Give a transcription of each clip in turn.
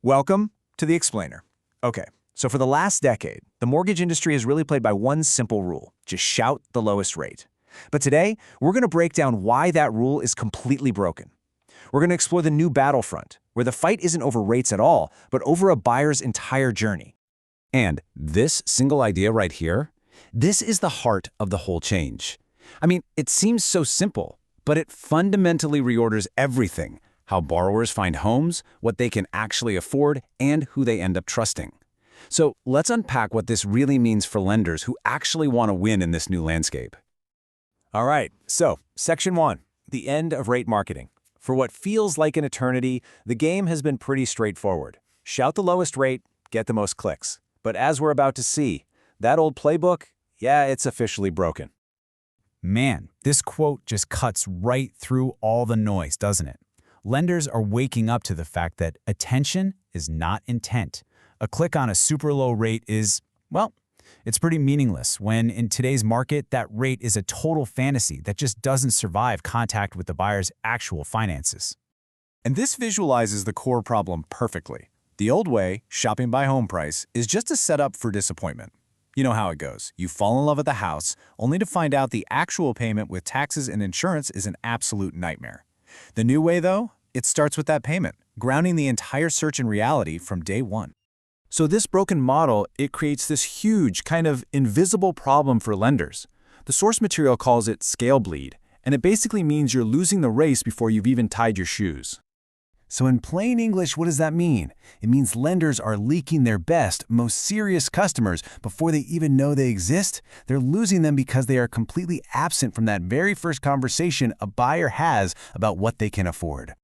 Welcome to The Explainer. Okay, so for the last decade, the mortgage industry has really played by one simple rule: just shout the lowest rate. But today, we're going to break down why that rule is completely broken. We're going to explore the new battlefront, where the fight isn't over rates at all, but over a buyer's entire journey. And this single idea right here, this is the heart of the whole change. I mean, it seems so simple, but it fundamentally reorders everything: how borrowers find homes, what they can actually afford, and who they end up trusting. So let's unpack what this really means for lenders who actually want to win in this new landscape. All right, so Section 1, the end of rate marketing. For what feels like an eternity, the game has been pretty straightforward. Shout the lowest rate, get the most clicks. But as we're about to see, that old playbook, yeah, it's officially broken. Man, this quote just cuts right through all the noise, doesn't it? Lenders are waking up to the fact that attention is not intent. A click on a super low rate is, well, it's pretty meaningless when in today's market that rate is a total fantasy that just doesn't survive contact with the buyer's actual finances. And this visualizes the core problem perfectly. The old way, shopping by home price, is just a setup for disappointment. You know how it goes. You fall in love with the house, only to find out the actual payment with taxes and insurance is an absolute nightmare. The new way, though, it starts with that payment, grounding the entire search in reality from day one. So this broken model, it creates this huge, kind of invisible problem for lenders. The source material calls it scale bleed, and it basically means you're losing the race before you've even tied your shoes. So in plain English, what does that mean? It means lenders are leaking their best, most serious customers before they even know they exist. They're losing them because they are completely absent from that very first conversation a buyer has about what they can afford.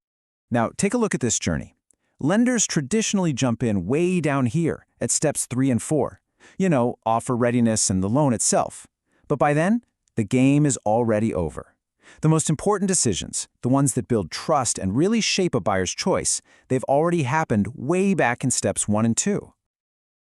Now, take a look at this journey. Lenders traditionally jump in way down here at steps 3 and 4. You know, offer readiness and the loan itself. But by then, the game is already over. The most important decisions, the ones that build trust and really shape a buyer's choice, they've already happened way back in steps 1 and 2.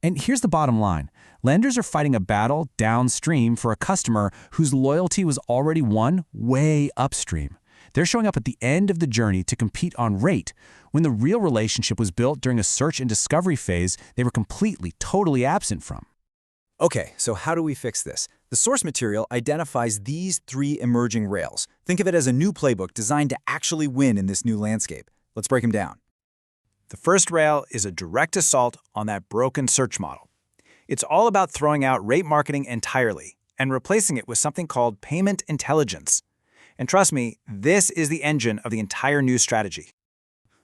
And here's the bottom line. Lenders are fighting a battle downstream for a customer whose loyalty was already won way upstream. They're showing up at the end of the journey to compete on rate, when the real relationship was built during a search and discovery phase they were completely, totally absent from. Okay, so how do we fix this? The source material identifies these 3 emerging rails. Think of it as a new playbook designed to actually win in this new landscape. Let's break them down. The first rail is a direct assault on that broken search model. It's all about throwing out rate marketing entirely and replacing it with something called payment intelligence. And trust me, this is the engine of the entire new strategy.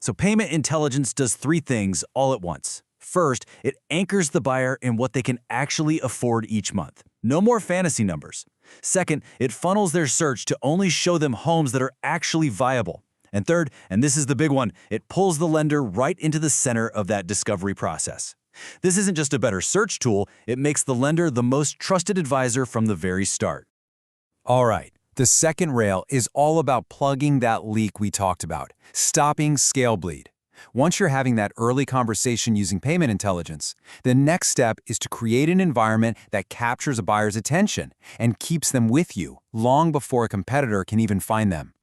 So payment intelligence does 3 things all at once. First, it anchors the buyer in what they can actually afford each month. No more fantasy numbers. Second, it funnels their search to only show them homes that are actually viable. And third, and this is the big one, it pulls the lender right into the center of that discovery process. This isn't just a better search tool, it makes the lender the most trusted advisor from the very start. All right. The second rail is all about plugging that leak we talked about, stopping scale bleed. Once you're having that early conversation using payment intelligence, the next step is to create an environment that captures a buyer's attention and keeps them with you long before a competitor can even find them.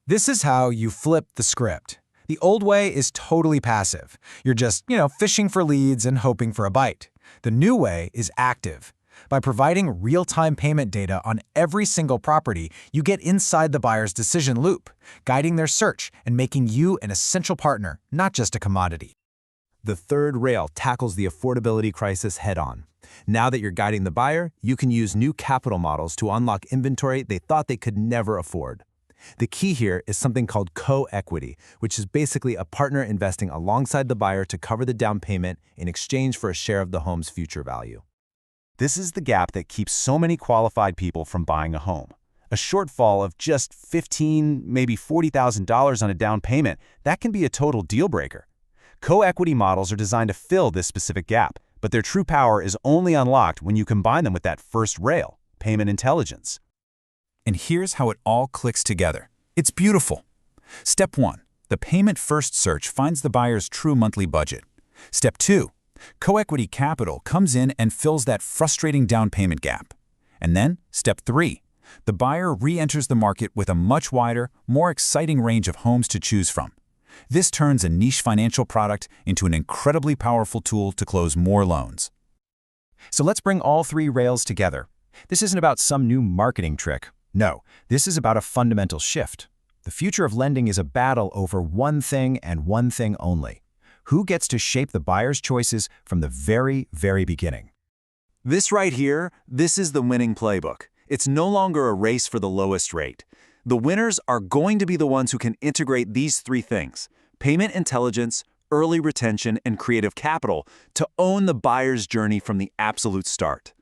This is how you flip the script. The old way is totally passive. You're just, fishing for leads and hoping for a bite. The new way is active. By providing real-time payment data on every single property, you get inside the buyer's decision loop, guiding their search and making you an essential partner, not just a commodity. The third rail tackles the affordability crisis head-on. Now that you're guiding the buyer, you can use new capital models to unlock inventory they thought they could never afford. The key here is something called co-equity, which is basically a partner investing alongside the buyer to cover the down payment in exchange for a share of the home's future value. This is the gap that keeps so many qualified people from buying a home. A shortfall of just $15,000, maybe $40,000 on a down payment, that can be a total deal breaker. Co-equity models are designed to fill this specific gap, but their true power is only unlocked when you combine them with that first rail, payment intelligence. And here's how it all clicks together. It's beautiful. Step 1. The payment first search finds the buyer's true monthly budget. Step 2. Co-equity capital comes in and fills that frustrating down payment gap. And then, step 3, the buyer re-enters the market with a much wider, more exciting range of homes to choose from. This turns a niche financial product into an incredibly powerful tool to close more loans. So let's bring all three rails together. This isn't about some new marketing trick. No, this is about a fundamental shift. The future of lending is a battle over one thing and one thing only. Who gets to shape the buyer's choices from the very, very beginning? This right here, this is the winning playbook. It's no longer a race for the lowest rate. The winners are going to be the ones who can integrate these three things: payment intelligence, early retention, and creative capital to own the buyer's journey from the absolute start.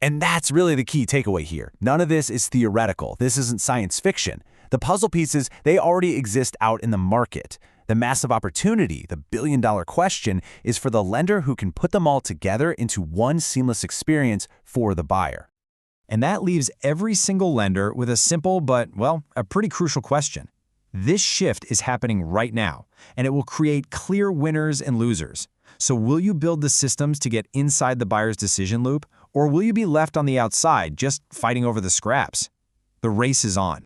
And that's really the key takeaway here. None of this is theoretical. This isn't science fiction. The puzzle pieces, they already exist out in the market. The massive opportunity, the billion-dollar question, is for the lender who can put them all together into one seamless experience for the buyer. And that leaves every single lender with a simple but, well, a pretty crucial question. This shift is happening right now, and it will create clear winners and losers. So will you build the systems to get inside the buyer's decision loop, or will you be left on the outside just fighting over the scraps? The race is on.